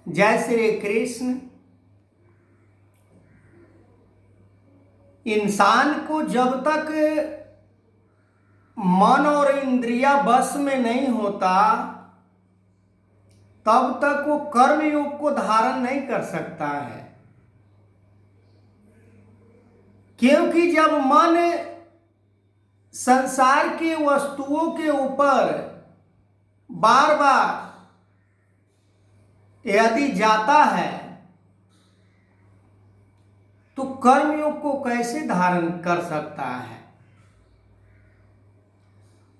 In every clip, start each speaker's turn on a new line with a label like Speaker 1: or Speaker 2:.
Speaker 1: जय श्री कृष्ण। इंसान को जब तक मन और इंद्रिया बस में नहीं होता तब तक वो कर्म योग को धारण नहीं कर सकता है। क्योंकि जब मन संसार के वस्तुओं के ऊपर बार बार यदि जाता है तो कर्मयोग को कैसे धारण कर सकता है।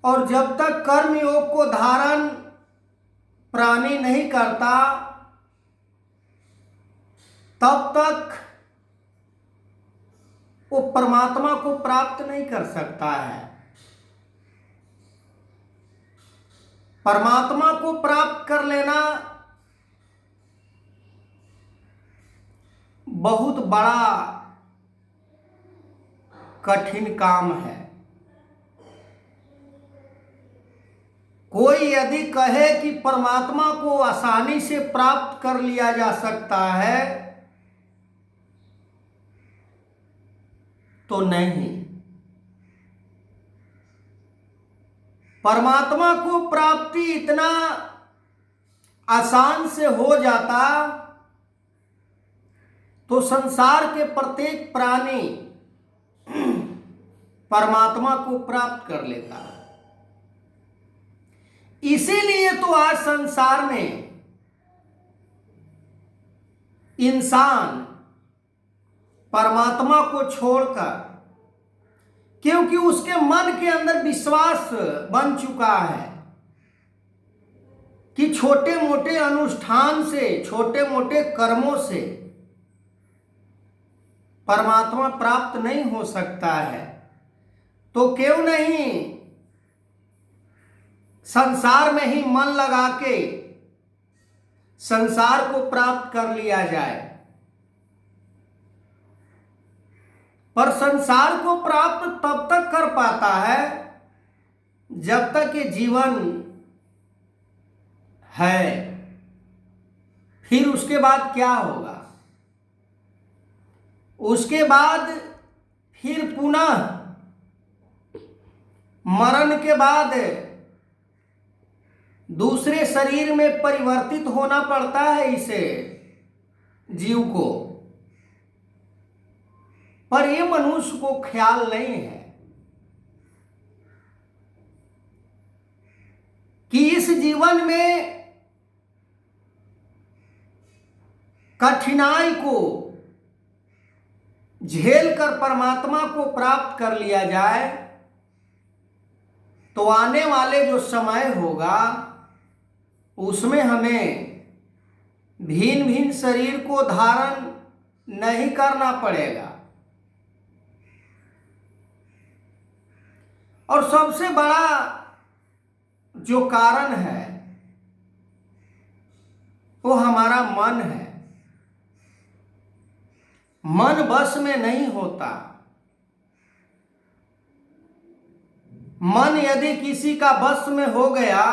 Speaker 1: और जब तक कर्मयोग को धारण प्राणी नहीं करता तब तक वो परमात्मा को प्राप्त नहीं कर सकता है। परमात्मा को प्राप्त कर लेना बहुत बड़ा कठिन काम है। कोई यदि कहे कि परमात्मा को आसानी से प्राप्त कर लिया जा सकता है तो नहीं। परमात्मा को प्राप्ति इतना आसान से हो जाता तो संसार के प्रत्येक प्राणी परमात्मा को प्राप्त कर लेता। इसीलिए तो आज संसार में इंसान परमात्मा को छोड़कर, क्योंकि उसके मन के अंदर विश्वास बन चुका है कि छोटे मोटे अनुष्ठान से, छोटे मोटे कर्मों से परमात्मा प्राप्त नहीं हो सकता है, तो क्यों नहीं संसार में ही मन लगा के संसार को प्राप्त कर लिया जाए। पर संसार को प्राप्त तब तक कर पाता है जब तक ये जीवन है। फिर उसके बाद क्या होगा? उसके बाद फिर पुनः मरण के बाद दूसरे शरीर में परिवर्तित होना पड़ता है इसे जीव को। पर ये मनुष्य को ख्याल नहीं है कि इस जीवन में कठिनाई को झेल कर परमात्मा को प्राप्त कर लिया जाए तो आने वाले जो समय होगा उसमें हमें भिन्न भिन्न शरीर को धारण नहीं करना पड़ेगा। और सबसे बड़ा जो कारण है वो हमारा मन है। मन बस में नहीं होता। मन यदि किसी का बस में हो गया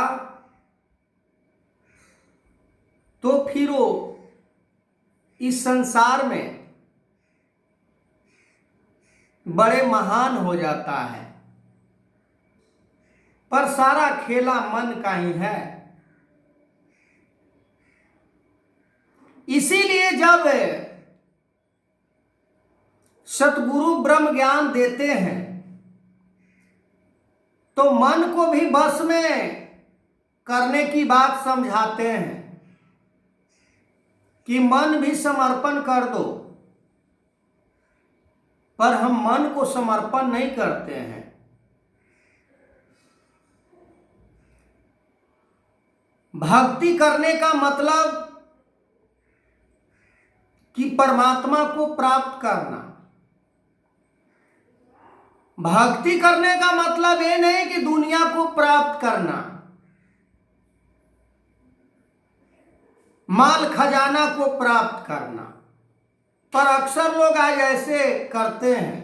Speaker 1: तो फिर वो इस संसार में बड़े महान हो जाता है। पर सारा खेला मन का ही है। इसीलिए जब सतगुरु ब्रह्म ज्ञान देते हैं तो मन को भी बस में करने की बात समझाते हैं कि मन भी समर्पण कर दो। पर हम मन को समर्पण नहीं करते हैं। भक्ति करने का मतलब कि परमात्मा को प्राप्त करना। भक्ति करने का मतलब ये नहीं कि दुनिया को प्राप्त करना, माल खजाना को प्राप्त करना। पर अक्सर लोग आज ऐसे करते हैं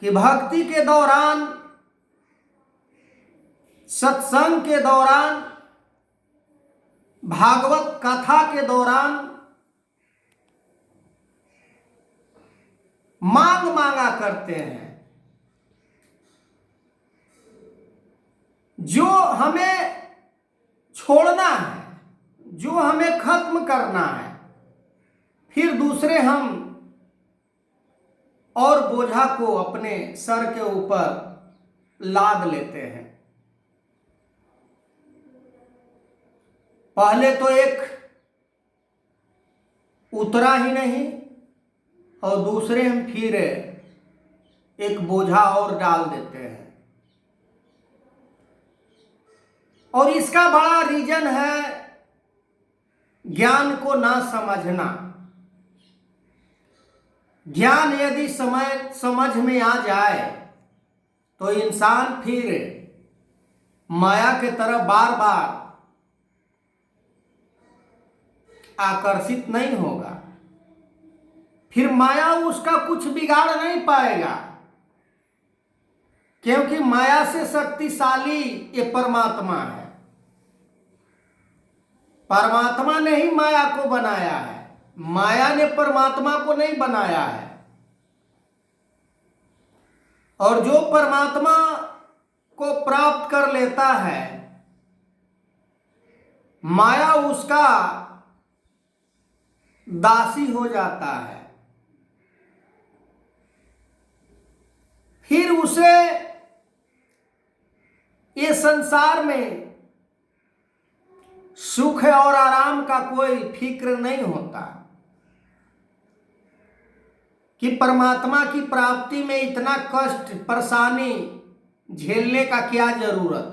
Speaker 1: कि भक्ति के दौरान, सत्संग के दौरान भागवत कथा के दौरान मांग मांगा करते हैं। जो हमें छोड़ना है, जो हमें खत्म करना है, फिर दूसरे हम और बोझा को अपने सर के ऊपर लाद लेते हैं। पहले तो एक उतरा ही नहीं और दूसरे हम फिर एक बोझा और डाल देते हैं। और इसका बड़ा रीजन है ज्ञान को ना समझना। ज्ञान यदि समझ में आ जाए तो इंसान फिर माया के तरफ बार बार आकर्षित नहीं होगा। फिर माया उसका कुछ बिगाड़ नहीं पाएगा, क्योंकि माया से शक्तिशाली ये परमात्मा है। परमात्मा ने ही माया को बनाया है, माया ने परमात्मा को नहीं बनाया है। और जो परमात्मा को प्राप्त कर लेता है, माया उसका दासी हो जाता है। फिर उसे ये संसार में सुख और आराम का कोई फिक्र नहीं होता कि परमात्मा की प्राप्ति में इतना कष्ट परेशानी झेलने का क्या जरूरत।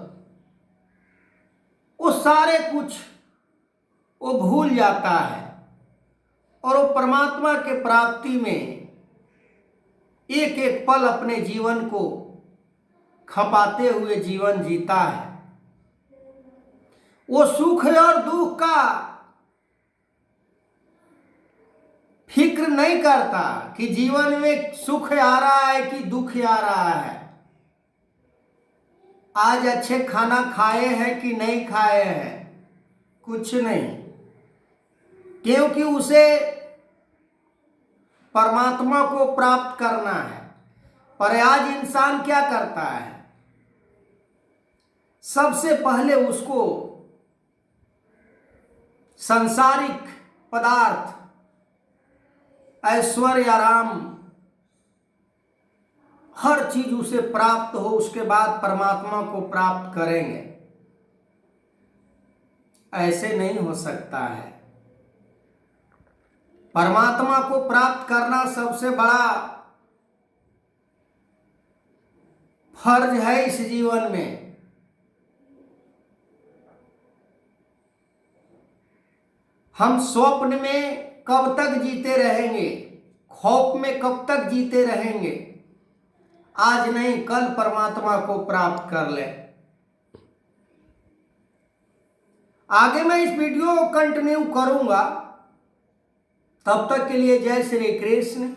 Speaker 1: वो सारे कुछ वो भूल जाता है और वो परमात्मा के प्राप्ति में एक एक पल अपने जीवन को खपाते हुए जीवन जीता है। वो सुख और दुख का फिक्र नहीं करता कि जीवन में सुख आ रहा है कि दुख आ रहा है, आज अच्छे खाना खाए हैं कि नहीं खाए हैं, कुछ नहीं, क्योंकि उसे परमात्मा को प्राप्त करना है। पर आज इंसान क्या करता है, सबसे पहले उसको सांसारिक पदार्थ, ऐश्वर्य, आराम, हर चीज उसे प्राप्त हो, उसके बाद परमात्मा को प्राप्त करेंगे। ऐसे नहीं हो सकता है। परमात्मा को प्राप्त करना सबसे बड़ा फर्ज है इस जीवन में। हम स्वप्न में कब तक जीते रहेंगे, खौफ में कब तक जीते रहेंगे। आज नहीं कल परमात्मा को प्राप्त कर ले। आगे मैं इस वीडियो को कंटिन्यू करूंगा। तब तक के लिए जय श्री कृष्ण।